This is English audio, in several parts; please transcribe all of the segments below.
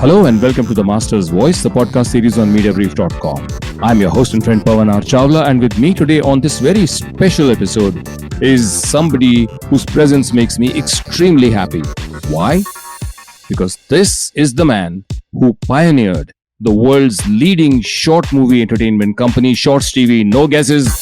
Hello and welcome to The Master's Voice, the podcast series on Mediabrief.com. I'm your host and friend Pavan Chawla, and with me today on this very special episode is somebody whose presence makes me extremely happy. Why? Because this is the man who pioneered the world's leading short movie entertainment company, ShortsTV. No guesses.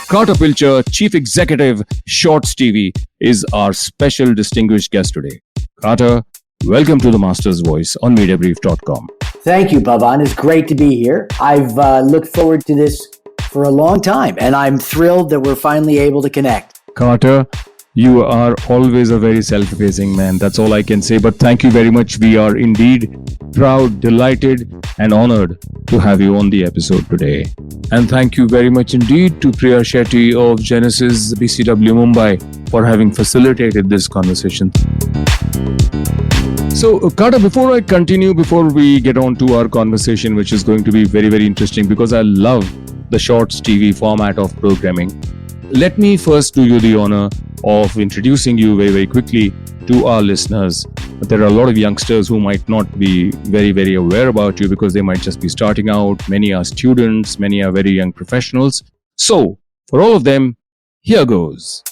Carter Pilcher, Chief Executive, ShortsTV, is our special distinguished guest today. Carter, welcome to The Master's Voice on Mediabrief.com. Thank you, Pavan. It's great to be here. I've looked forward to this for a long time, and I'm thrilled that we're finally able to connect. Carter, you are always a very self-effacing man. That's all I can say. But thank you very much. We are indeed proud, delighted, and honored to have you on the episode today. And thank you very much indeed to Priya Shetty of Genesis BCW Mumbai for having facilitated this conversation. So, Carter, before I continue, before we get on to our conversation, which is going to be very, very interesting because I love the ShortsTV format of programming, let me first do you the honor of introducing you very, very quickly to our listeners. There are a lot of youngsters who might not be very, very aware about you because they might just be starting out. Many are students, many are very young professionals. So, for all of them, here goes.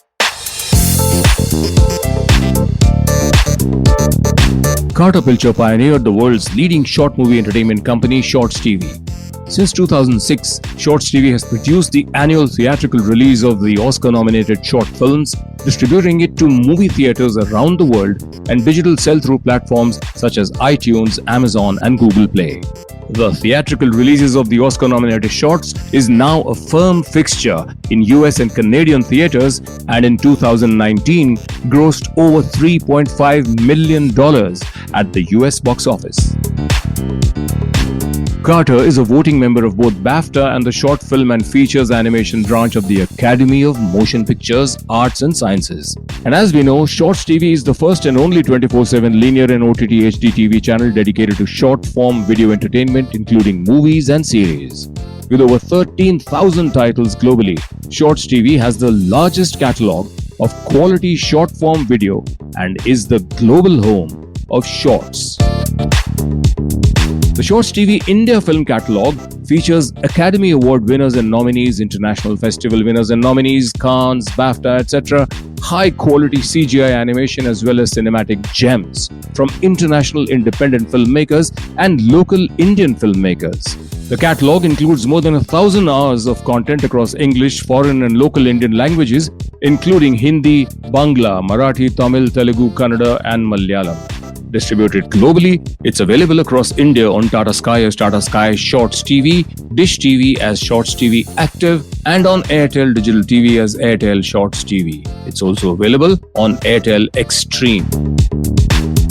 Carter Pilcher pioneered the world's leading short movie entertainment company, ShortsTV. Since 2006, ShortsTV has produced the annual theatrical release of the Oscar-nominated short films, distributing it to movie theaters around the world and digital sell-through platforms such as iTunes, Amazon, and Google Play. The theatrical releases of the Oscar-nominated shorts is now a firm fixture in US and Canadian theaters, and in 2019 grossed over $3.5 million at the US box office. Carter is a voting member of both BAFTA and the Short Film and Features Animation branch of the Academy of Motion Pictures, Arts and Sciences. And as we know, ShortsTV is the first and only 24/7 linear and OTT HD TV channel dedicated to short-form video entertainment, including movies and series. With over 13,000 titles globally, ShortsTV has the largest catalog of quality short-form video and is the global home of shorts. The ShortsTV India film catalogue features Academy Award winners and nominees, international festival winners and nominees, Cannes, BAFTA, etc., high-quality CGI animation as well as cinematic gems from international independent filmmakers and local Indian filmmakers. The catalogue includes more than 1,000 hours of content across English, foreign and local Indian languages, including Hindi, Bangla, Marathi, Tamil, Telugu, Kannada and Malayalam. Distributed globally, it's available across India on Tata Sky as Tata Sky ShortsTV, Dish TV as ShortsTV Active, and on Airtel Digital TV as Airtel ShortsTV. It's also available on Airtel Xstream.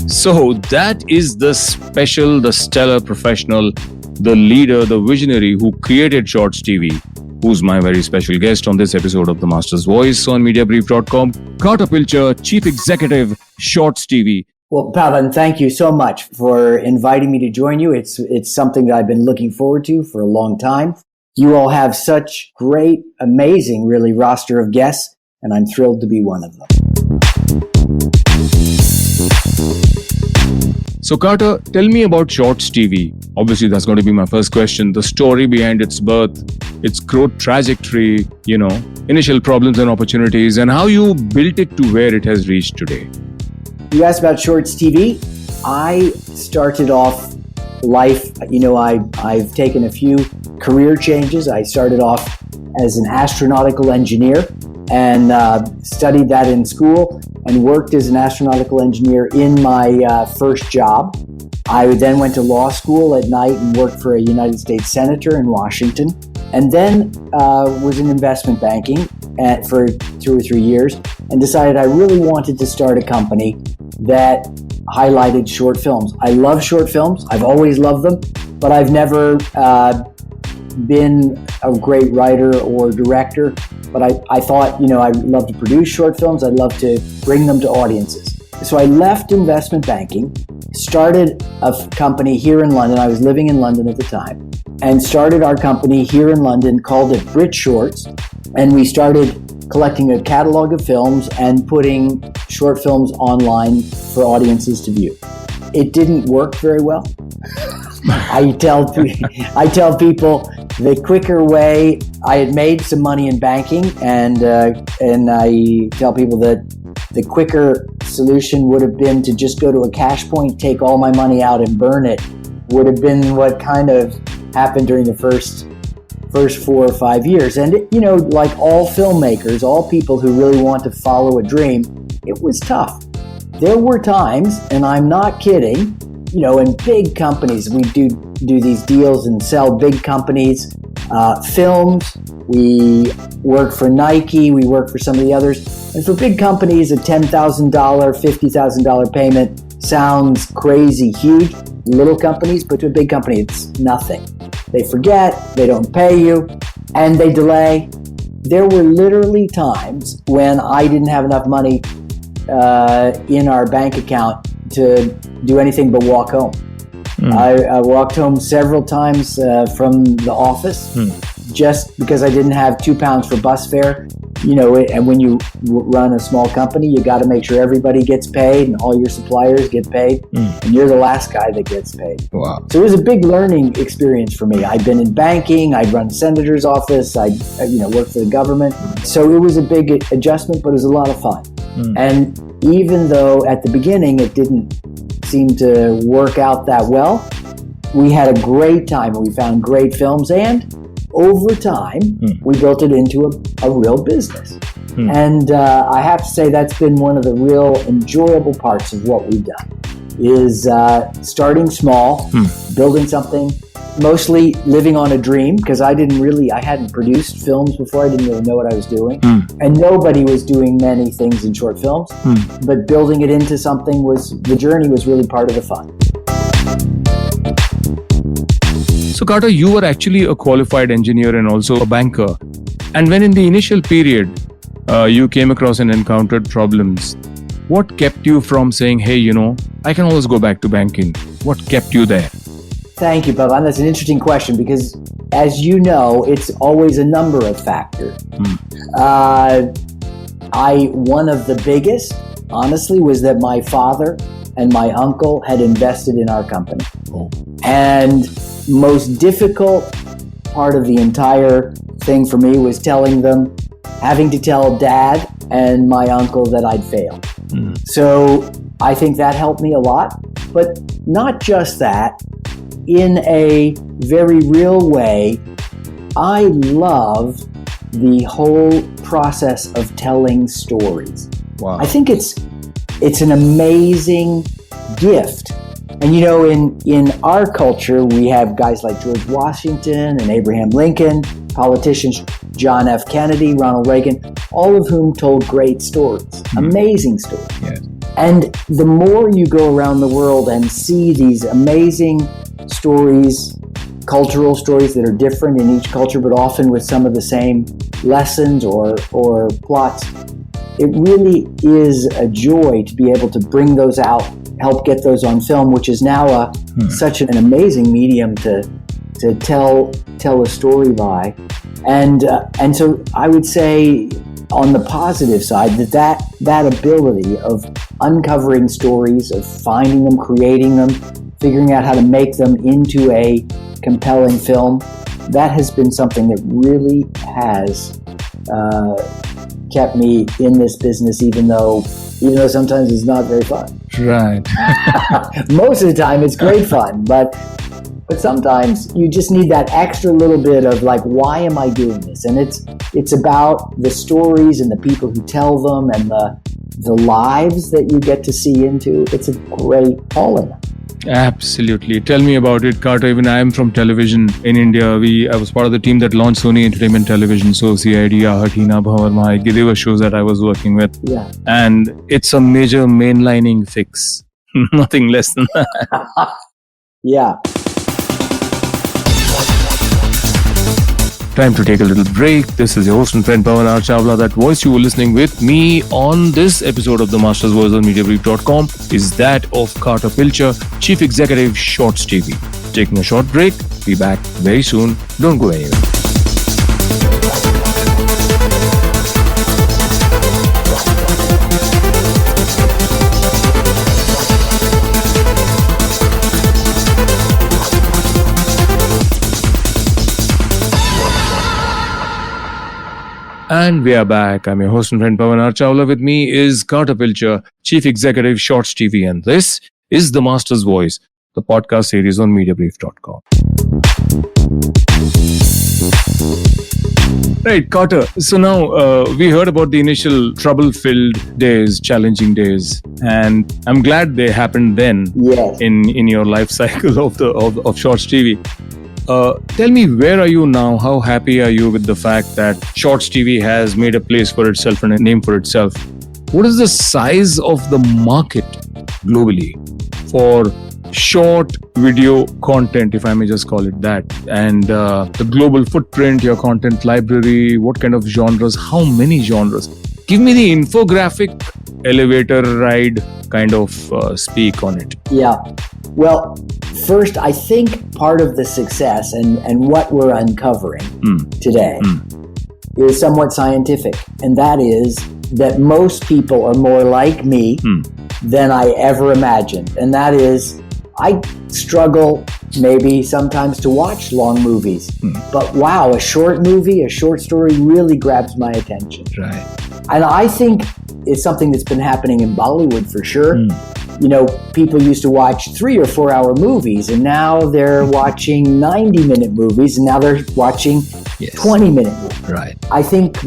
So that is the special, the stellar professional, the leader, the visionary who created ShortsTV, who's my very special guest on this episode of The Master's Voice on Mediabrief.com, Carter Pilcher, Chief Executive, ShortsTV. Well, Pavan, thank you so much for inviting me to join you. It's something that I've been looking forward to for a long time. You all have such great, amazing, really, roster of guests, and I'm thrilled to be one of them. So Carter, tell me about ShortsTV. Obviously, that's going to be my first question. The story behind its birth, its growth trajectory, initial problems and opportunities, and how you built it to where it has reached today. You asked about ShortsTV. I started off life, I've taken a few career changes. I started off as an astronautical engineer and studied that in school and worked as an astronautical engineer in my first job. I then went to law school at night and worked for a United States senator in Washington, and then was in investment banking for 2 or 3 years and decided I really wanted to start a company that highlighted short films. I love short films. I've always loved them, but I've never been a great writer or director. But I thought, I'd love to produce short films. I'd love to bring them to audiences. So I left investment banking, started a company here in London. I was living in London at the time, and started our company here in London, called it Brit Shorts. And we started collecting a catalog of films and putting short films online for audiences to view. It didn't work very well. I tell people the quicker way. I had made some money in banking, and I tell people that the quicker solution would have been to just go to a cash point, take all my money out, and burn it. Would have been what kind of happened during the first 4 or 5 years. And like all filmmakers, all people who really want to follow a dream, it was tough. There were times, and I'm not kidding, in big companies, we do these deals and sell big companies, films. We work for Nike, we work for some of the others. And for big companies, a $10,000, $50,000 payment sounds crazy huge. Little companies, but to a big company, it's nothing. They forget, they don't pay you, and they delay. There were literally times when I didn't have enough money in our bank account to do anything but walk home. I walked home several times from the office just because I didn't have £2 for bus fare. And when you run a small company, you got to make sure everybody gets paid and all your suppliers get paid, and you're the last guy that gets paid. Wow. So it was a big learning experience for me. I'd been in banking, I'd run senator's office, I'd worked for the government. So it was a big adjustment, but it was a lot of fun. And even though at the beginning it didn't seem to work out that well, we had a great time and we found great films, and over time we built it into a real business. And I have to say that's been one of the real enjoyable parts of what we've done, is starting small, building something, mostly living on a dream, because I hadn't produced films before. I didn't really know what I was doing. And nobody was doing many things in short films, but building it into something the journey was really part of the fun. So Carter, you were actually a qualified engineer and also a banker. And when in the initial period, you came across and encountered problems, what kept you from saying, hey, I can always go back to banking? What kept you there? Thank you, Pavan. That's an interesting question because, as you know, it's always a number of factors. One of the biggest, honestly, was that my father and my uncle had invested in our company. And most difficult part of the entire thing for me was having to tell Dad and my uncle that I'd failed. So I think that helped me a lot, but not just that. In a very real way, I love the whole process of telling stories. Wow. I think it's an amazing gift. And in our culture, we have guys like George Washington and Abraham Lincoln, politicians John F. Kennedy, Ronald Reagan, all of whom told great stories, amazing stories. Yes. And the more you go around the world and see these amazing stories, cultural stories that are different in each culture, but often with some of the same lessons or plots, it really is a joy to be able to bring those out, help get those on film, which is now such an amazing medium to tell a story by. And so I would say, on the positive side, that ability of uncovering stories, of finding them, creating them, figuring out how to make them into a compelling film, that has been something that really has kept me in this business, even though sometimes it's not very fun. Right. Most of the time it's great fun, but sometimes you just need that extra little bit of like, why am I doing this? And it's about the stories and the people who tell them and the lives that you get to see into. It's a great calling. Absolutely. Tell me about it, Carter. Even I am from television in India. I was part of the team that launched Sony Entertainment Television. So CID, Hatina, Bhavar, Mahai, they were shows that I was working with. Yeah. And it's a major mainlining fix. Nothing less than that. Yeah. Time to take a little break. This is your host and friend Pavan Chawla. That voice you were listening with me on this episode of The Master's Voice on Mediabrief.com is that of Carter Pilcher, Chief Executive, Shorts TV. Taking a short break. Be back very soon. Don't go anywhere. And we are back. I'm your host and friend Pavan. Chawla. With me is Carter Pilcher, Chief Executive, Shorts TV. And this is The Master's Voice, the podcast series on Mediabrief.com. Right, Carter. So now we heard about the initial trouble-filled days, challenging days, and I'm glad they happened then. Yes. in your life cycle of Shorts TV. Tell me, where are you now? How happy are you with the fact that Shorts TV has made a place for itself and a name for itself? What is the size of the market globally for short video content, if I may just call it that, and the global footprint, your content library, what kind of genres, how many genres? Give me the infographic elevator ride kind of speak on it. Yeah. Well, first, I think part of the success and what we're uncovering today is somewhat scientific. And that is that most people are more like me than I ever imagined. And that is, I struggle maybe sometimes to watch long movies. But wow, a short movie, a short story really grabs my attention. Right. And I think it's something that's been happening in Bollywood for sure. You know, people used to watch 3 or 4 hour movies, and now they're watching 90-minute movies, and now they're watching 20-minute movies. Right. I think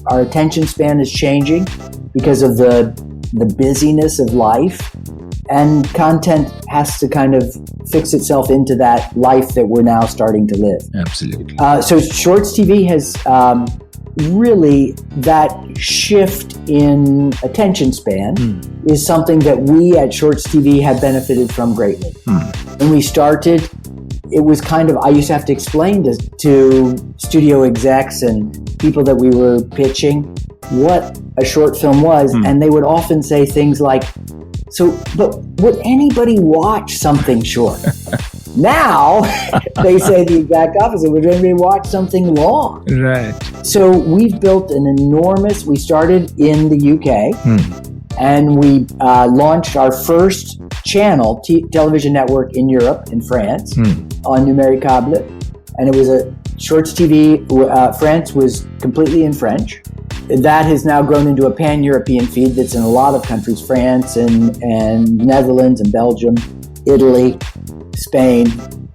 our attention span is changing because of the busyness of life, and content has to kind of fix itself into that life that we're now starting to live. Absolutely. So Shorts TV has really, that shift in attention span is something that we at Shorts TV have benefited from greatly. When we started, it was kind of, I used to have to explain to studio execs and people that we were pitching what a short film was, and they would often say things like, but would anybody watch something short? Now, they say the exact opposite. Would anybody watch something long? Right. So we've built we started in the UK, and we launched our first channel, television network in Europe, in France, on Numericable. And it was a Shorts TV. France was completely in French. That has now grown into a pan-European feed that's in a lot of countries, France and Netherlands and Belgium, Italy, Spain.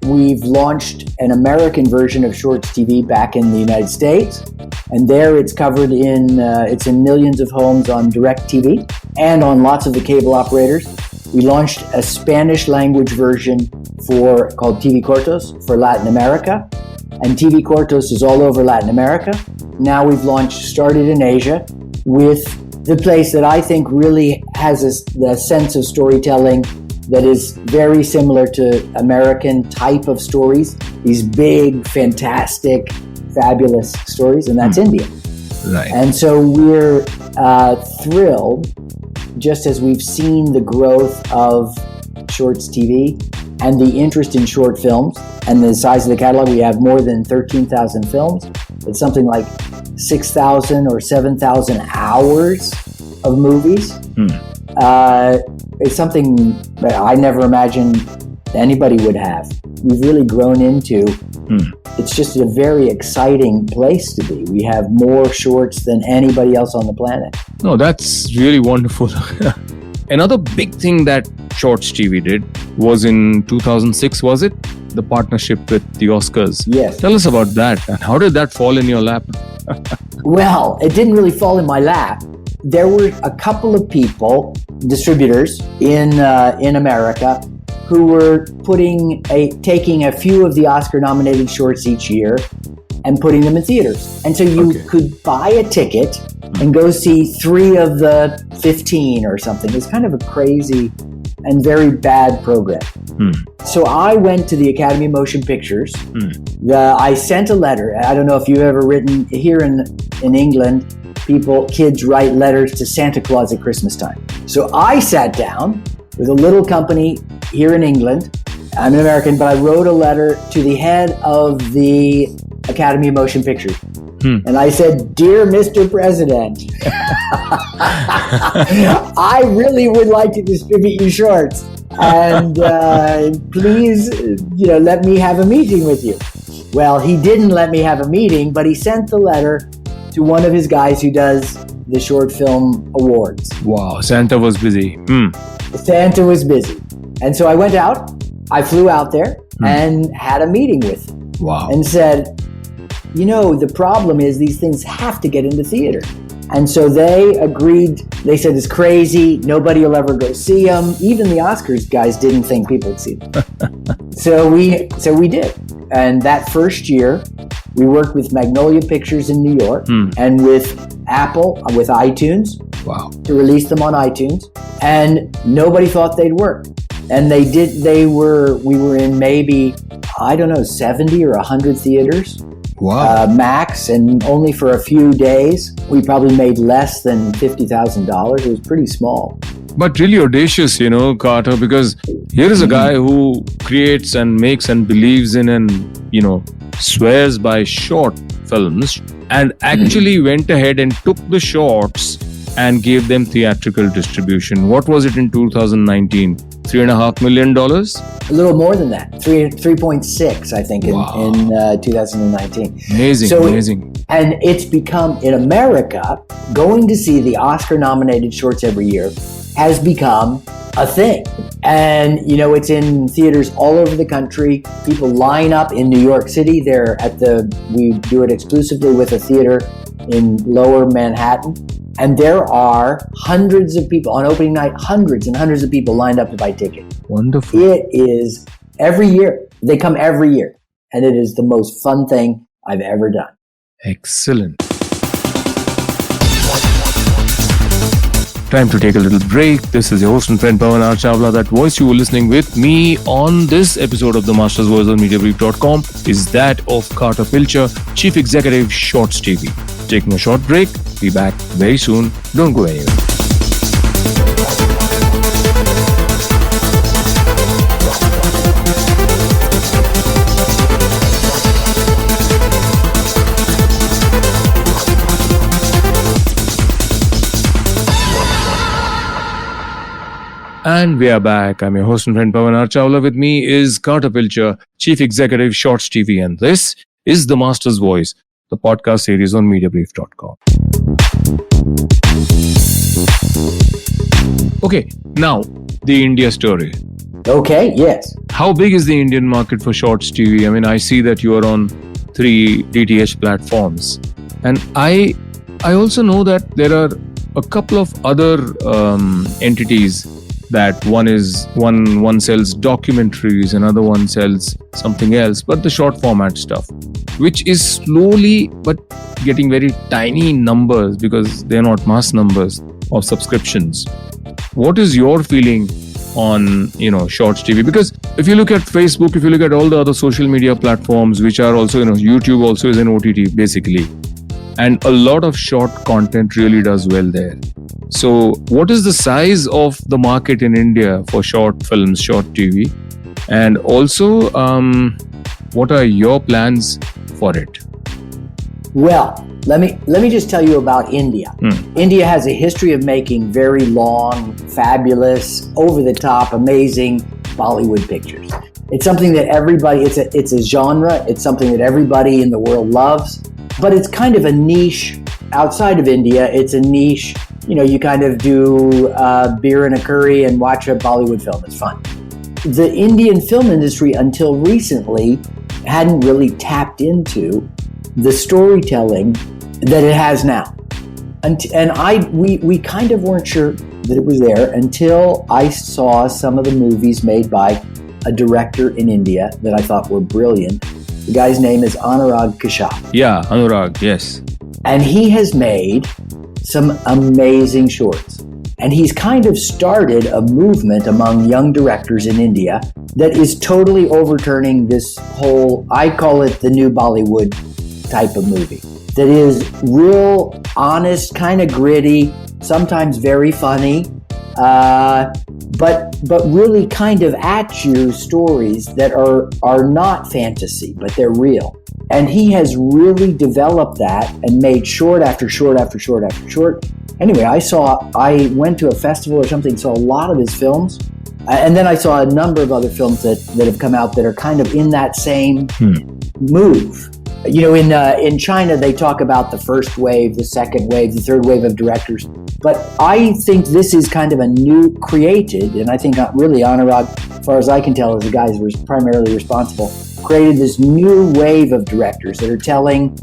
We've launched an American version of Shorts TV back in the United States, and there it's covered it's in millions of homes on DirecTV and on lots of the cable operators. We launched a Spanish language version called TV Cortos for Latin America, and TV Cortos is all over Latin America. Now we've started in Asia with the place that I think really has the sense of storytelling that is very similar to American type of stories, these big, fantastic, fabulous stories, and that's India. Right. And so we're thrilled, just as we've seen the growth of Shorts TV and the interest in short films and the size of the catalog. We have more than 13,000 films. It's something like 6,000 or 7,000 hours of movies. It's something that I never imagined anybody would have. We've really grown into. It's just a very exciting place to be. We have more shorts than anybody else on the planet. No, that's really wonderful. Another big thing that Shorts TV did was in 2006, was it? The partnership with the Oscars. Yes. Tell us about that, and how did that fall in your lap? Well, it didn't really fall in my lap. There were a couple of people, distributors in America, who were taking a few of the Oscar-nominated shorts each year and putting them in theaters. And so you could buy a ticket and go see 3 of the 15 or something. It's kind of a crazy and very bad program. So I went to the Academy of Motion Pictures. I sent a letter. I don't know if you've ever written, here in England, kids write letters to Santa Claus at Christmas time. So I sat down with a little company here in England. I'm an American, but I wrote a letter to the head of the Academy of Motion Pictures. And I said, "Dear Mr. President, I really would like to distribute your shorts. And please, let me have a meeting with you." Well, he didn't let me have a meeting, but he sent the letter to one of his guys who does the short film awards. Wow, Santa was busy. Santa was busy. And so I went out, I flew out there and had a meeting with him. Wow. And said, the problem is these things have to get into theater. And so they agreed. They said, it's crazy. Nobody will ever go see them. Even the Oscars guys didn't think people would see them. So we did. And that first year, we worked with Magnolia Pictures in New York and with Apple, with iTunes, to release them on iTunes. And nobody thought they'd work. And they did. We were in maybe, 70 or 100 theaters. Wow. Max, and only for a few days. We probably made less than $50,000. It was pretty small. But really audacious, Carter, because here is a guy who creates and makes and believes in and, swears by short films and actually went ahead and took the shorts and gave them theatrical distribution. What was it in 2019? $3.5 million? A little more than that. 3.6, I think, in 2019. Amazing. And it's become, in America, going to see the Oscar-nominated shorts every year has become a thing. And, it's in theaters all over the country. People line up in New York City. We do it exclusively with a theater in Lower Manhattan. And there are hundreds of people on opening night, hundreds and hundreds of people lined up to buy tickets. Wonderful. It is every year. They come every year. And it is the most fun thing I've ever done. Excellent. Time to take a little break. This is your host and friend Pavan Chawla. That voice you were listening with me on this episode of The Master's Voice on Mediabrief.com is that of Carter Pilcher, Chief Executive, Shorts TV. Taking a short break. Be back very soon. Don't go anywhere. And we are back. I'm your host and friend Pavan Chawla. With me is Carter Pilcher, Chief Executive, Shorts TV. And this is The Master's Voice, the podcast series on Mediabrief.com. Okay, now the India story. Okay, yes. How big is the Indian market for Shorts TV? I mean, I see that you are on 3 DTH platforms. And I also know that there are a couple of other entities that one sells documentaries, another one sells something else, but the short format stuff, which is slowly but getting very tiny numbers because they're not mass numbers of subscriptions. What is your feeling on Shorts TV? Because if you look at Facebook, if you look at all the other social media platforms, which are also YouTube also is an OTT basically, and a lot of short content really does well there. So what is the size of the market in India for short films, short TV? And also, what are your plans for it? Well, let me just tell you about India. India has a history of making very long, fabulous, over-the-top, amazing Bollywood pictures. It's something that everybody, it's a genre, it's something that everybody in the world loves, but it's kind of a niche outside of India. It's a niche, you kind of do beer and a curry and watch a Bollywood film. It's fun. The Indian film industry until recently hadn't really tapped into the storytelling that it has now. And we kind of weren't sure that it was there until I saw some of the movies made by a director in India that I thought were brilliant. The guy's name is Anurag Kashyap. Yeah, Anurag, yes. And he has made some amazing shorts. And he's kind of started a movement among young directors in India that is totally overturning this whole, I call it the new Bollywood type of movie. That is real, honest, kind of gritty, sometimes very funny, but really kind of at you stories that are not fantasy, but they're real. And he has really developed that and made short after short after short after short. Anyway, I went to a festival or something, saw a lot of his films, and then I saw a number of other films that have come out that are kind of in that same move. In China, they talk about the first wave, the second wave, the third wave of directors. But I think this is kind of a new created, and I think really Anurag, as far as I can tell, is the guy who's primarily responsible, created this new wave of directors that are telling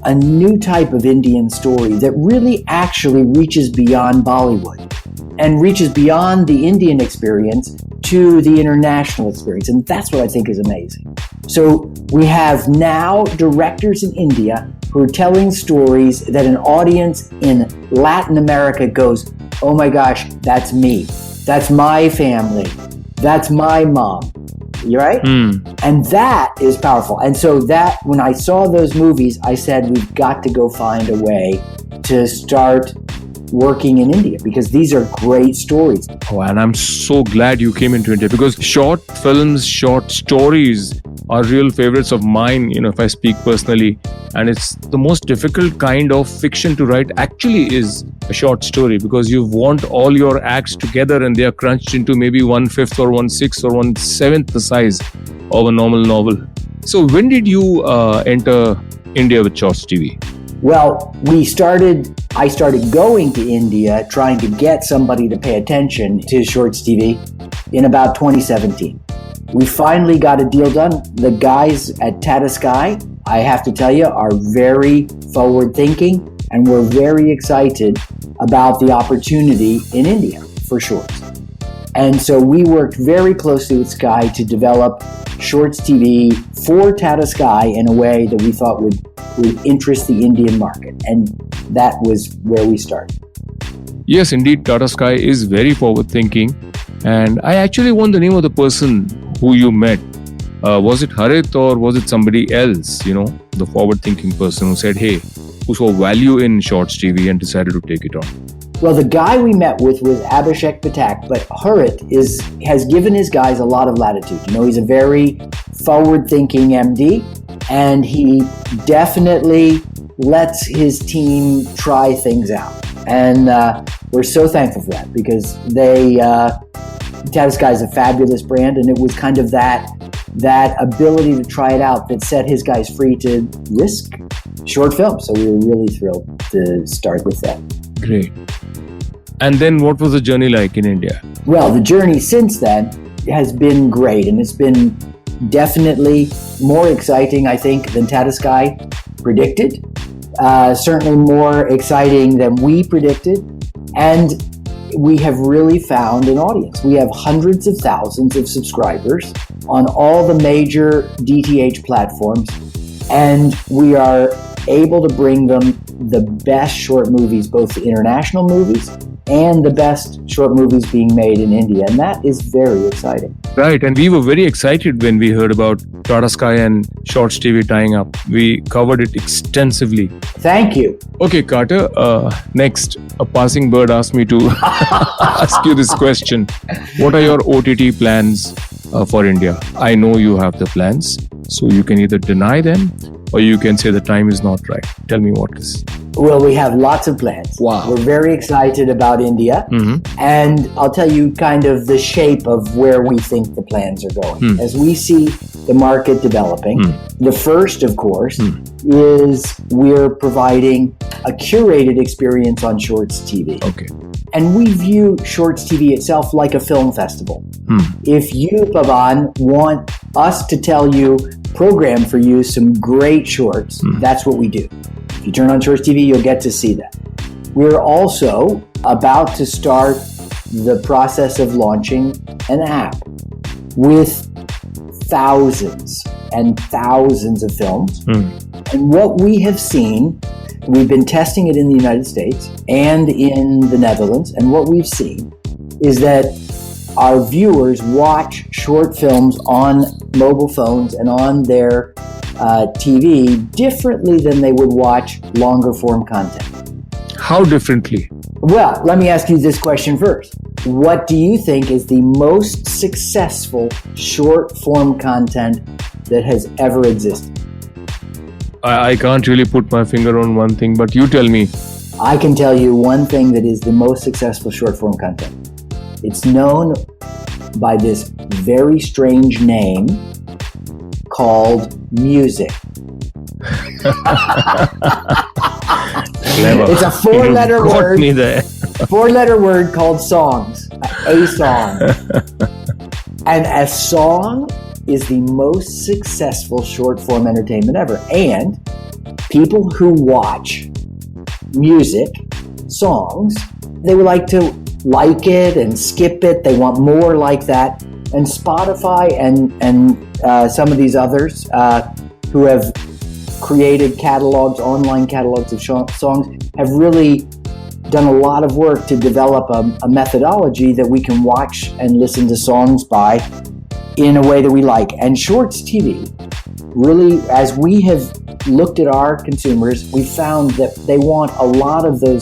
a new type of Indian story that really actually reaches beyond Bollywood and reaches beyond the Indian experience to the international experience. And that's what I think is amazing. So we have now directors in India who are telling stories that an audience in Latin America goes, oh my gosh, that's me. That's my family. That's my mom. You're right? And that is powerful. And so that when I saw those movies, I said, we've got to go find a way to start working in India because these are great stories. Oh, and I'm so glad you came into India because short films, short stories are real favorites of mine, if I speak personally. And it's the most difficult kind of fiction to write actually is a short story because you want all your acts together and they are crunched into maybe 1/5 or 1/6 or 1/7 the size of a normal novel. So when did you enter India with Shorts TV? Well, I started going to India trying to get somebody to pay attention to Shorts TV in about 2017. We finally got a deal done. The guys at Tata Sky, I have to tell you, are very forward thinking and we're very excited about the opportunity in India for Shorts. And so we worked very closely with Sky to develop Shorts TV for Tata Sky in a way that we thought would interest the Indian market. And that was where we started. Yes, indeed, Tata Sky is very forward thinking. And I actually want the name of the person who you met. Was it Harit or was it somebody else, the forward thinking person who said, hey, who saw value in Shorts TV and decided to take it on? Well, the guy we met with was Abhishek Patak, but Harit has given his guys a lot of latitude. He's a very forward-thinking MD, and he definitely lets his team try things out. And we're so thankful for that because Tata Sky is a fabulous brand, and it was kind of that ability to try it out that set his guys free to risk short films. So we were really thrilled to start with that. Great. And then what was the journey like in India? Well, the journey since then has been great, and it's been definitely more exciting, I think, than Tata Sky predicted. Certainly more exciting than we predicted. And we have really found an audience. We have hundreds of thousands of subscribers on all the major DTH platforms, and we are able to bring them the best short movies, both the international movies and the best short movies being made in India. And that is very exciting. Right. And we were very excited when we heard about Tata Sky and Shorts TV tying up. We covered it extensively. Thank you. Okay, Carter. Next, a passing bird asked me to ask you this question. What are your OTT plans for India? I know you have the plans, so you can either deny them or you can say the time is not right. Tell me what is. Well, we have lots of plans. Wow. We're very excited about India. And I'll tell you kind of the shape of where we think the plans are going. As we see the market developing, the first, of course, is we're providing a curated experience on Shorts TV. Okay. And we view Shorts TV itself like a film festival. If you, Pavan, want us to tell you, program for you some great shorts, that's what we do. If you turn on Shorts TV, you'll get to see that. We're also about to start the process of launching an app with thousands and thousands of films. And what we have seen, we've been testing it in the United States and in the Netherlands, and what we've seen is that our viewers watch short films on mobile phones and on their TV differently than they would watch longer form content. How differently? Well, let me ask you this question first. What do you think is the most successful short form content that has ever existed? I can't really put my finger on one thing, but you tell me. I can tell you one thing that is the most successful short form content. It's known by this very strange name called music. Clever. It's a four-letter You got word. me there. Four-letter word called songs. A song. And a song is the most successful short-form entertainment ever. And people who watch music, songs, they would like to like it and skip it. They want more like that. And Spotify and some of these others who have created catalogs, online catalogs of songs, have really done a lot of work to develop a methodology that we can watch and listen to songs by in a way that we like. And Shorts TV, really, as we have looked at our consumers, we found that they want a lot of that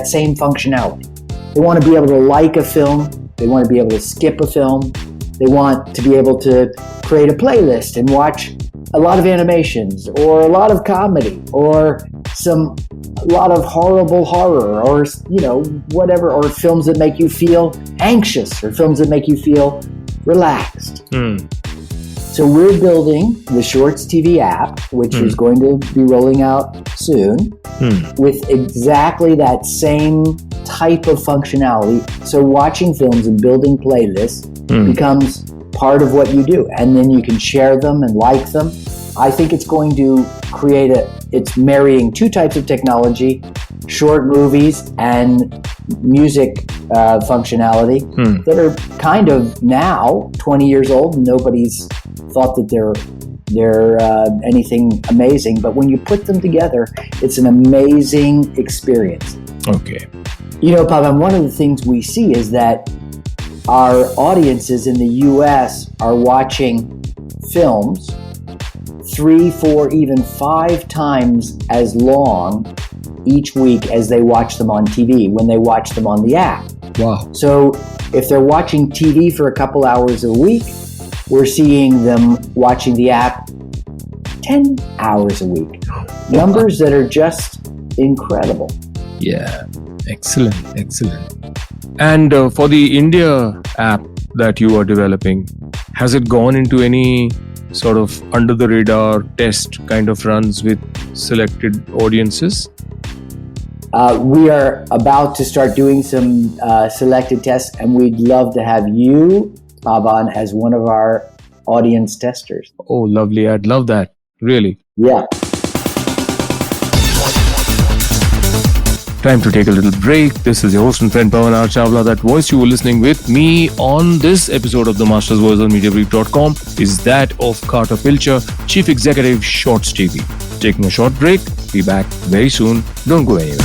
same functionality. They want to be able to like a film. They want to be able to skip a film. They want to be able to create a playlist and watch a lot of animations or a lot of comedy or a lot of horrible horror or, whatever, or films that make you feel anxious or films that make you feel relaxed. So we're building the Shorts TV app, which is going to be rolling out soon, with exactly that same type of functionality. So watching films and building playlists becomes part of what you do. And then you can share them and like them. I think it's going to create it's marrying two types of technology, short movies and music functionality that are kind of now 20 years old. Nobody's thought that they're anything amazing, but when you put them together, it's an amazing experience. Okay. Pavan, one of the things we see is that our audiences in the US are watching films 3, 4, even 5 times as long each week as they watch them on TV when they watch them on the app. Wow. So if they're watching TV for a couple hours a week, we're seeing them watching the app 10 hours a week. Numbers that are just incredible. Yeah. Excellent. And for the India app that you are developing, has it gone into any sort of under the radar test kind of runs with selected audiences? We are about to start doing some selected tests, and we'd love to have you, Pavan, as one of our audience testers. Oh, lovely. I'd love that. Really. Yeah. Time to take a little break. This is your host and friend Pavan Chawla. That voice you were listening with me on this episode of The Master's Voice on Mediabrief.com is that of Carter Pilcher, Chief Executive, Shorts TV. Taking a short break. Be back very soon. Don't go anywhere.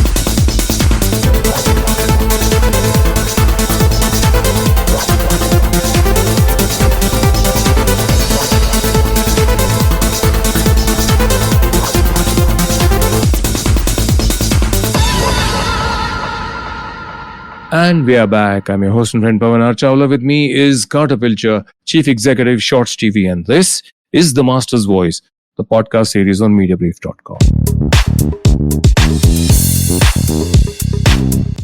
And we are back. I'm your host and friend Pavan Chawla. With me is Carter Pilcher, Chief Executive, Shorts TV. And this is The Master's Voice, the podcast series on Mediabrief.com.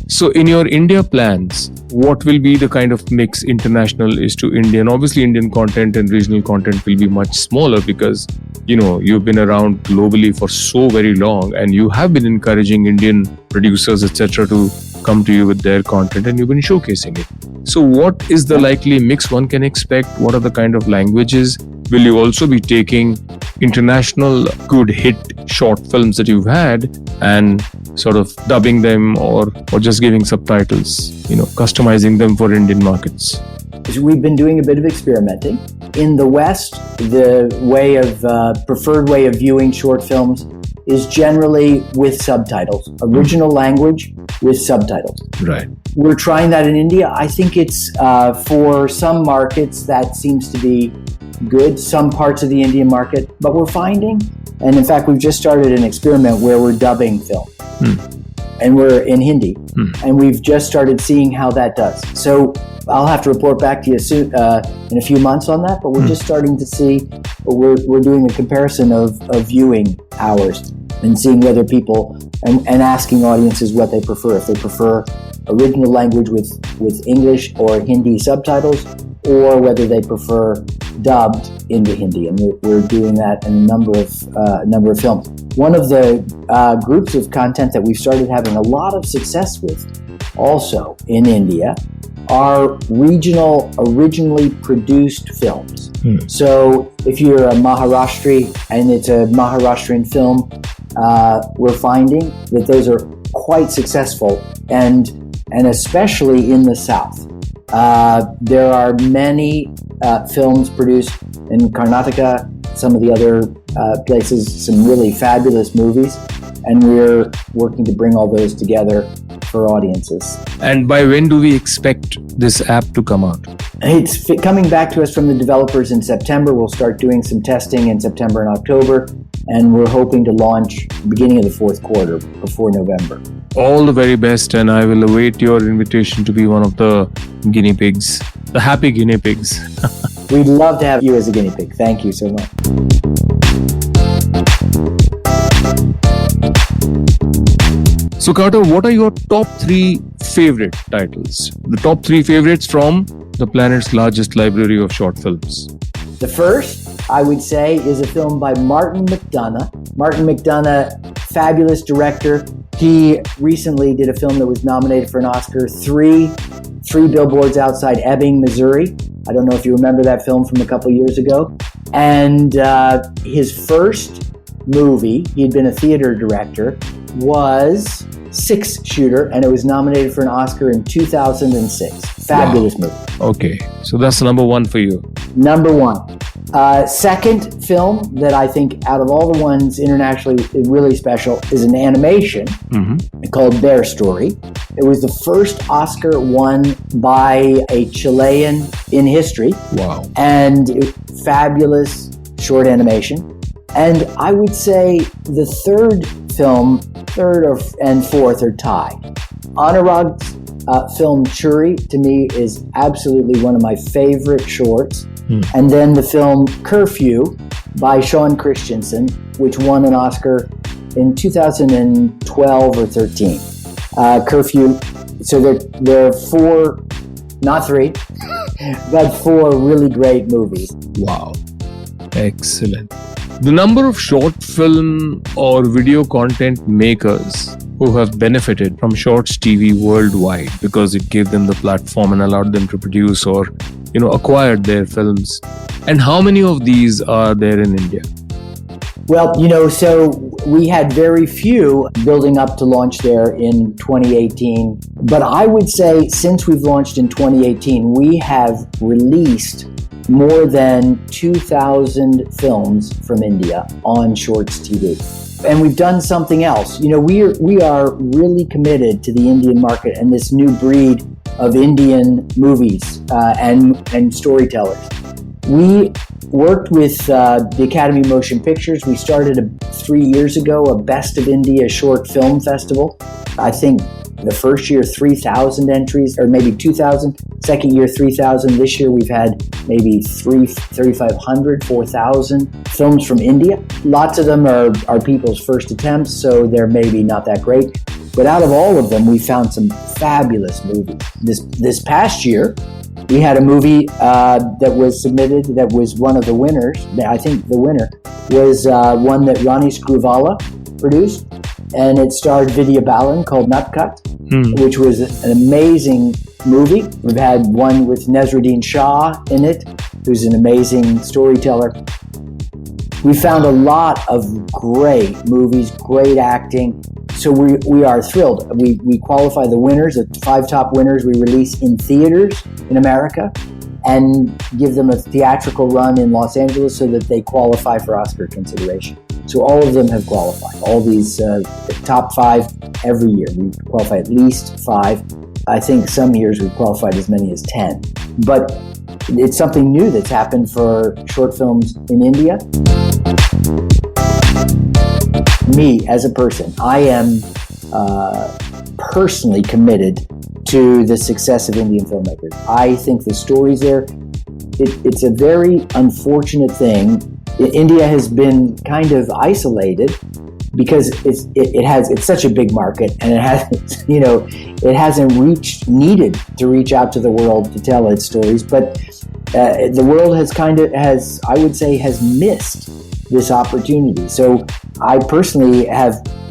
So in your India plans, what will be the kind of mix international is to Indian? Obviously, Indian content and regional content will be much smaller because, you've been around globally for so very long and you have been encouraging Indian producers, etc. to come to you with their content and you've been showcasing it. So what is the likely mix one can expect? What are the kind of languages? Will you also be taking international good hit short films that you've had and sort of dubbing them or just giving subtitles, customizing them for Indian markets? We've been doing a bit of experimenting. In the West, the preferred way of viewing short films is generally with subtitles, original language with subtitles. Right. We're trying that in India. I think it's for some markets that seems to be good, some parts of the Indian market, but we're finding, and in fact, we've just started an experiment where we're dubbing film. And we're in Hindi, and we've just started seeing how that does. So I'll have to report back to you soon, in a few months on that, but we're just starting to see, we're doing a comparison of viewing hours. and seeing whether people, and asking audiences what they prefer. If they prefer original language with English or Hindi subtitles, or whether they prefer dubbed into Hindi. And we're doing that in a number of films. One of the groups of content that we've started having a lot of success with also in India are originally produced films. So if you're a Maharashtri and it's a Maharashtrian film, we're finding that those are quite successful, and especially in the South. There are many films produced in Karnataka, some of the other places, some really fabulous movies, and we're working to bring all those together for audiences. And by when do we expect this app to come out? It's coming back to us from the developers in September. We'll start doing some testing in September and October, and we're hoping to launch beginning of the fourth quarter, before November. All the very best, and I will await your invitation to be one of the guinea pigs, the happy guinea pigs. We'd love to have you as a guinea pig. Thank you so much. So Carter, what are your top 3 favorite titles? The top 3 favorites from the planet's largest library of short films. The first, I would say, is a film by Martin McDonagh. Martin McDonagh, fabulous director. He recently did a film that was nominated for an Oscar, Three Billboards Outside Ebbing, Missouri. I don't know if you remember that film from a couple years ago. And his first movie, he'd been a theater director, was Six Shooter, and it was nominated for an Oscar in 2006. Fabulous movie. Okay, so that's number 1 for you. Number 1. Second film that I think out of all the ones internationally really special is an animation called Bear Story. It was the first Oscar won by a Chilean in history. Wow. And fabulous short animation. And I would say the third and fourth are tied. Anurag's film Churi, to me, is absolutely one of my favorite shorts. And then the film Curfew by Sean Christensen, which won an Oscar in 2012 or 13. Curfew, so there are 4, not 3, but 4 really great movies. Wow. Excellent. The number of short film or video content makers who have benefited from Shorts TV worldwide because it gave them the platform and allowed them to produce or, acquired their films. And how many of these are there in India? Well, so we had very few building up to launch there in 2018. But I would say since we've launched in 2018, we have released more than 2,000 films from India on Shorts TV. And we've done something else. We are really committed to the Indian market and this new breed of Indian movies and storytellers. We worked with the Academy of Motion Pictures. We started 3 years ago a Best of India short film festival. I think the first year 3,000 entries, or maybe 2,000. Second year 3,000. This year we've had maybe 3,500, 4,000 films from India. Lots of them are people's first attempts, so they're maybe not that great. But out of all of them, we found some fabulous movies. This past year, we had a movie that was submitted that was one of the winners. I think the winner was one that Rani Screwvala produced, and it starred Vidya Balan called Nutcut, which was an amazing movie. We've had one with Nazruddin Shah in it, who's an amazing storyteller. We found a lot of great movies, great acting. So we are thrilled. We qualify the winners, the 5 top winners we release in theaters in America and give them a theatrical run in Los Angeles so that they qualify for Oscar consideration. So all of them have qualified. All these top 5 every year. We qualify at least 5. I think some years we've qualified as many as 10. But it's something new that's happened for short films in India. Me, as a person, I am personally committed to the success of Indian filmmakers. I think the stories there, it's a very unfortunate thing. India has been kind of isolated because it's such a big market, and it hasn't needed to reach out to the world to tell its stories, but the world has missed this opportunity. So I personally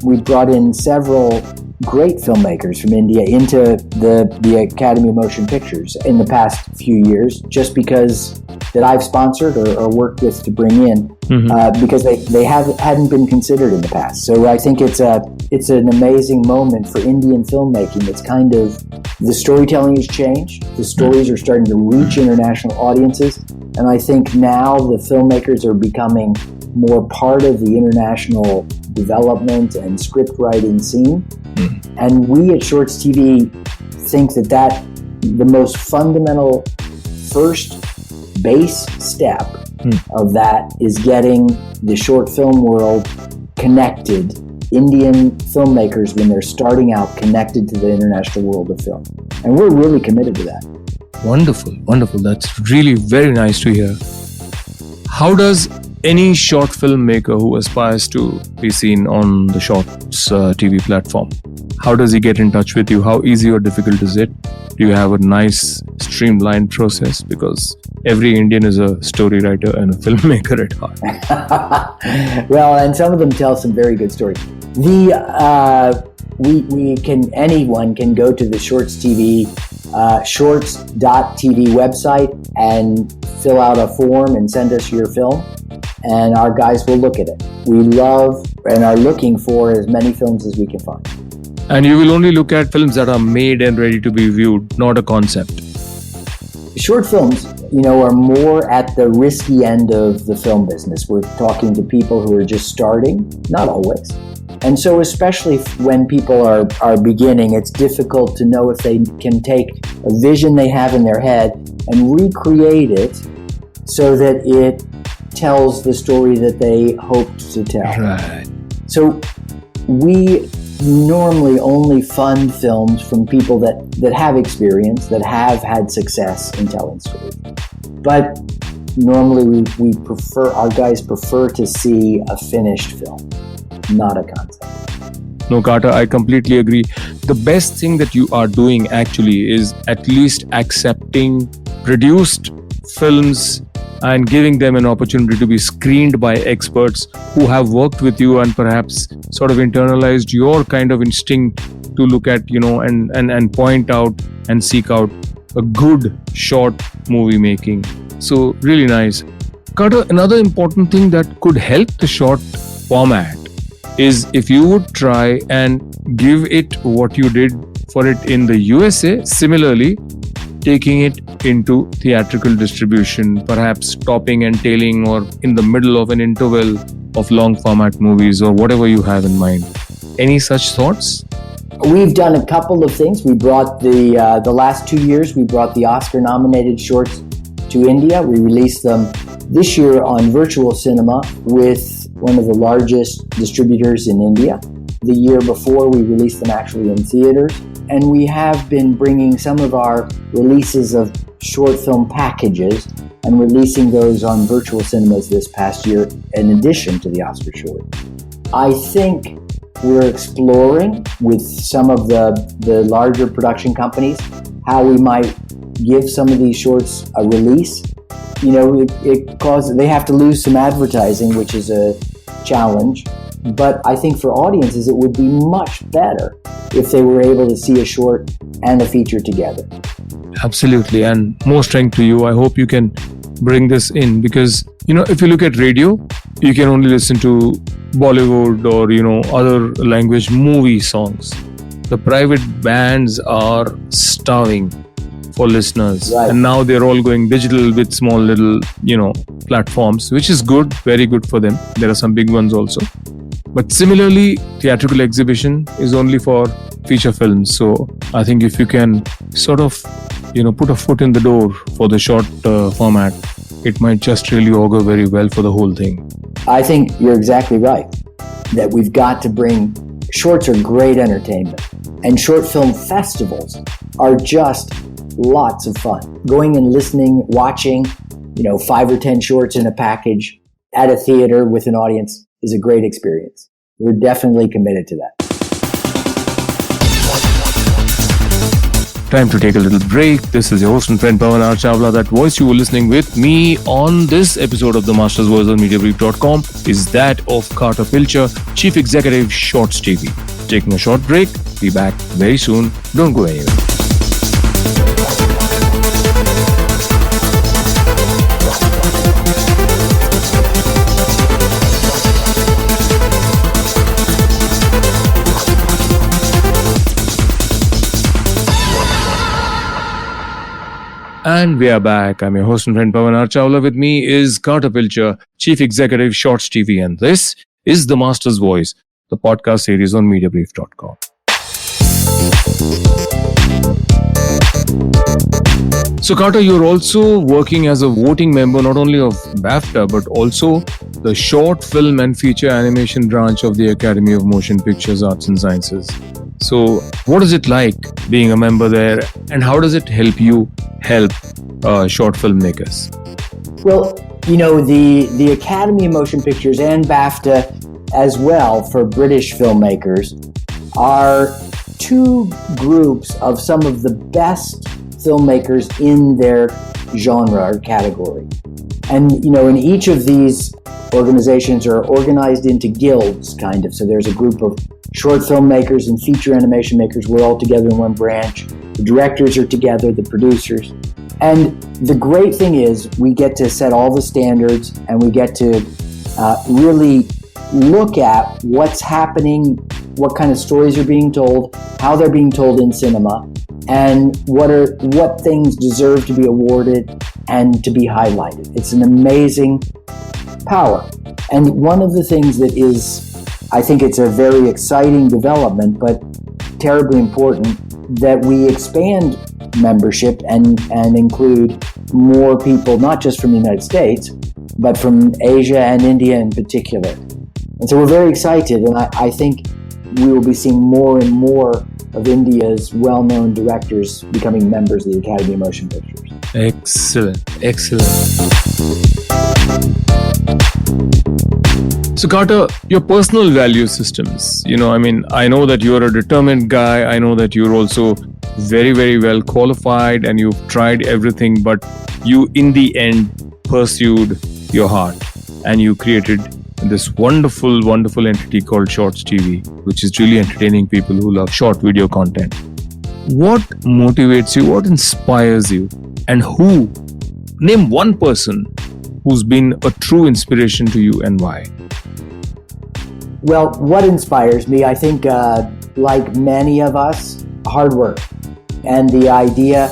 we've brought in several great filmmakers from India into the Academy of Motion Pictures in the past few years, just because that I've sponsored or worked with to bring in, because they hadn't been considered in the past. So I think it's an amazing moment for Indian filmmaking. It's kind of, the storytelling has changed. The stories are starting to reach international audiences, and I think now the filmmakers are becoming more part of the international development and script writing scene. And we at Shorts TV think that the most fundamental first base step of that is getting the short film world connected, Indian filmmakers when they're starting out connected to the international world of film. And we're really committed to that. Wonderful. That's really very nice to hear. How does any short filmmaker who aspires to be seen on the Shorts TV platform, how does he get in touch with you? How easy or difficult is it? Do you have a nice streamlined process? Because every Indian is a story writer and a filmmaker at heart. Well, and some of them tell some very good stories. Anyone can go to the Shorts TV, shorts.tv website and fill out a form and send us your film, and our guys will look at it. We love and are looking for as many films as we can find. And you will only look at films that are made and ready to be viewed, not a concept. Short films, are more at the risky end of the film business. We're talking to people who are just starting, not always. And so especially when people are beginning, it's difficult to know if they can take a vision they have in their head and recreate it so that it tells the story that they hoped to tell. Right. So we normally only fund films from people that have experience, that have had success in telling stories. But normally our guys prefer to see a finished film, not a concept. No, Carter, I completely agree. The best thing that you are doing actually is at least accepting produced films and giving them an opportunity to be screened by experts who have worked with you and perhaps sort of internalized your kind of instinct to look at, and point out and seek out a good short movie making. So really nice. Carter, another important thing that could help the short format is if you would try and give it what you did for it in the USA, similarly taking it into theatrical distribution, perhaps topping and tailing or in the middle of an interval of long format movies or whatever you have in mind. Any such thoughts? We've done a couple of things. We brought the last 2 years, we brought the Oscar-nominated shorts to India. We released them this year on virtual cinema with one of the largest distributors in India. The year before, we released them actually in theaters. And we have been bringing some of our releases of short film packages and releasing those on virtual cinemas this past year in addition to the Oscar short. I think we're exploring with some of the larger production companies how we might give some of these shorts a release. They have to lose some advertising, which is a challenge. But I think for audiences, it would be much better if they were able to see a short and a feature together. Absolutely. And more strength to you. I hope you can bring this in because, if you look at radio, you can only listen to Bollywood or, other language movie songs. The private bands are starving for listeners. Right. And now they're all going digital with small little, platforms, which is good, very good for them. There are some big ones also. But similarly, theatrical exhibition is only for feature films. So I think if you can sort of, put a foot in the door for the short format, it might just really augur very well for the whole thing. I think you're exactly right. That we've got to bring, shorts are great entertainment. And short film festivals are just lots of fun. Going and listening, watching, 5 or 10 shorts in a package at a theater with an audience is a great experience. we're definitely committed to that. Time to take a little break. This is your host and friend Pavan Chawla. That voice you were listening with me on this episode of The Master's Voice on Mediabrief.com is that of Carter Pilcher, Chief Executive, Shorts TV. Taking a short break. Be back very soon. Don't go anywhere. And we are back. I'm your host and friend Pavan Chawla. With me is Carter Pilcher, Chief Executive, Shorts TV. And this is The Master's Voice, the podcast series on Mediabrief.com. So Carter, you're also working as a voting member not only of BAFTA but also the short film and feature animation branch of the Academy of Motion Pictures, Arts and Sciences. So what is it like being a member there, and how does it help you help short filmmakers? Well, the Academy of Motion Pictures and BAFTA as well for British filmmakers are two groups of some of the best filmmakers in their genre or category. And, in each of these organizations are organized into guilds, kind of. So there's a group of short filmmakers and feature animation makers. We're all together in one branch. The directors are together, the producers. And the great thing is we get to set all the standards, and we get to really look at what's happening, what kind of stories are being told, how they're being told in cinema, and what things deserve to be awarded and to be highlighted. It's an amazing power. And one of the things that is, I think it's a very exciting development, but terribly important, that we expand membership and include more people, not just from the United States, but from Asia and India in particular. And so we're very excited, and I think we will be seeing more and more of India's well-known directors becoming members of the Academy of Motion Pictures. Excellent. So Carter, your personal value systems, I know that you're a determined guy. I know that you're also very, very well qualified and you've tried everything, but you in the end pursued your heart and you created this wonderful, wonderful entity called Shorts TV, which is really entertaining people who love short video content. What motivates you? What inspires you? And name one person who's been a true inspiration to you and why? Well, what inspires me, I think, like many of us, hard work and the idea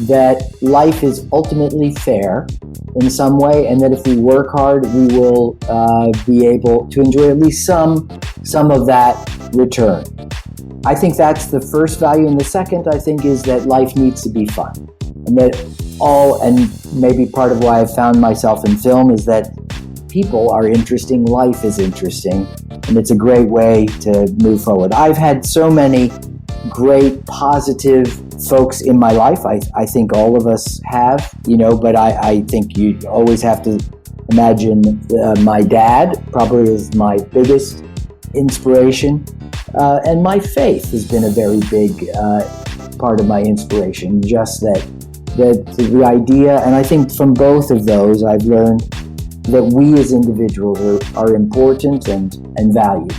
that life is ultimately fair in some way, and that if we work hard, we will be able to enjoy at least some of that return. I think that's the first value, and the second, I think, is that life needs to be fun. And maybe part of why I've found myself in film is that people are interesting, life is interesting, and it's a great way to move forward. I've had so many great, positive folks in my life. I think all of us have, but I think you always have to imagine my dad probably is my biggest inspiration. And my faith has been a very big part of my inspiration, just that the idea, and I think from both of those I've learned that we as individuals are important and valued.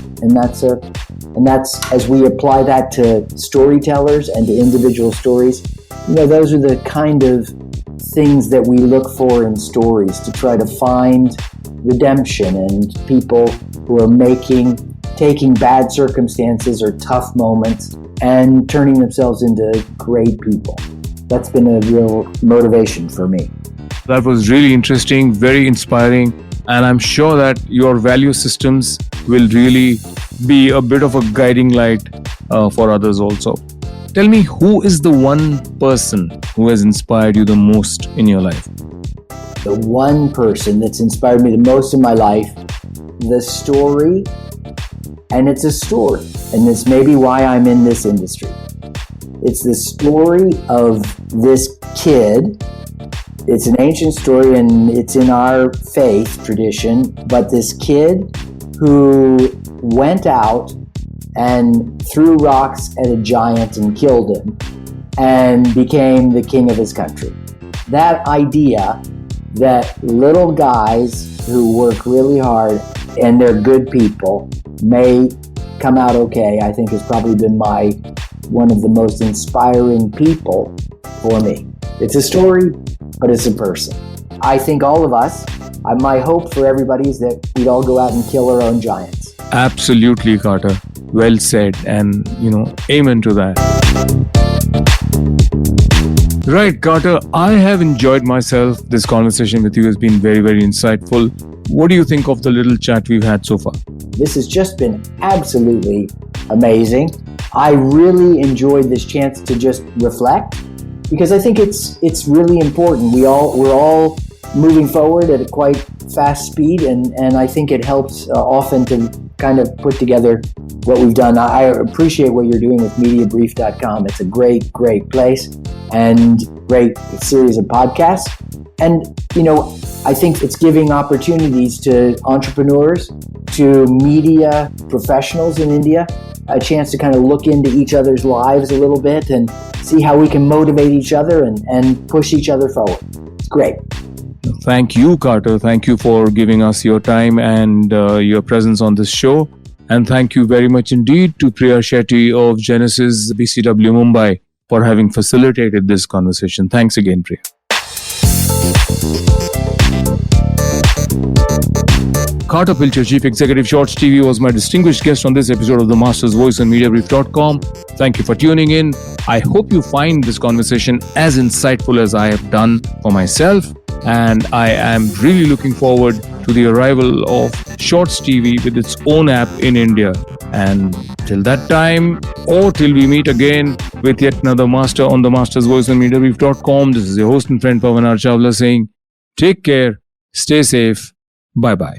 And that's as we apply that to storytellers and to individual stories, those are the kind of things that we look for in stories, to try to find redemption and people who are taking bad circumstances or tough moments and turning themselves into great people. That's been a real motivation for me. That was really interesting, very inspiring, and I'm sure that your value systems will really be a bit of a guiding light for others also. Tell me, who is the one person who has inspired you the most in your life? The one person that's inspired me the most in my life, the story, and it's a story, and it's maybe why I'm in this industry. It's the story of this kid. It's an ancient story and it's in our faith tradition, but this kid who went out and threw rocks at a giant and killed him and became the king of his country. That idea that little guys who work really hard and they're good people may come out okay, I think has probably been one of the most inspiring people for me. It's a story, but it's a person. I think all of us, my hope for everybody is that we'd all go out and kill our own giants. Absolutely, Carter. Well said. And, amen to that. Right, Carter, I have enjoyed myself. This conversation with you has been very, very insightful. What do you think of the little chat we've had so far? This has just been absolutely amazing. I really enjoyed this chance to just reflect because I think it's really important. We're all moving forward at a quite fast speed, and I think it helps often to kind of put together what we've done. I appreciate what you're doing with Mediabrief.com. It's a great, great place and great series of podcasts. And, I think it's giving opportunities to entrepreneurs, to media professionals in India, a chance to kind of look into each other's lives a little bit and see how we can motivate each other and push each other forward. It's great. Thank you, Carter. Thank you for giving us your time and your presence on this show. And thank you very much indeed to Priya Shetty of Genesis BCW Mumbai for having facilitated this conversation. Thanks again, Priya. Carter Pilcher, Chief Executive, Shorts TV, was my distinguished guest on this episode of The Master's Voice on Mediabrief.com. Thank you for tuning in. I hope you find this conversation as insightful as I have done for myself. And I am really looking forward to the arrival of Shorts TV with its own app in India. And till that time, or till we meet again with yet another master on The Master's Voice on Mediabrief.com, this is your host and friend Pavan Chawla saying, take care, stay safe, bye-bye.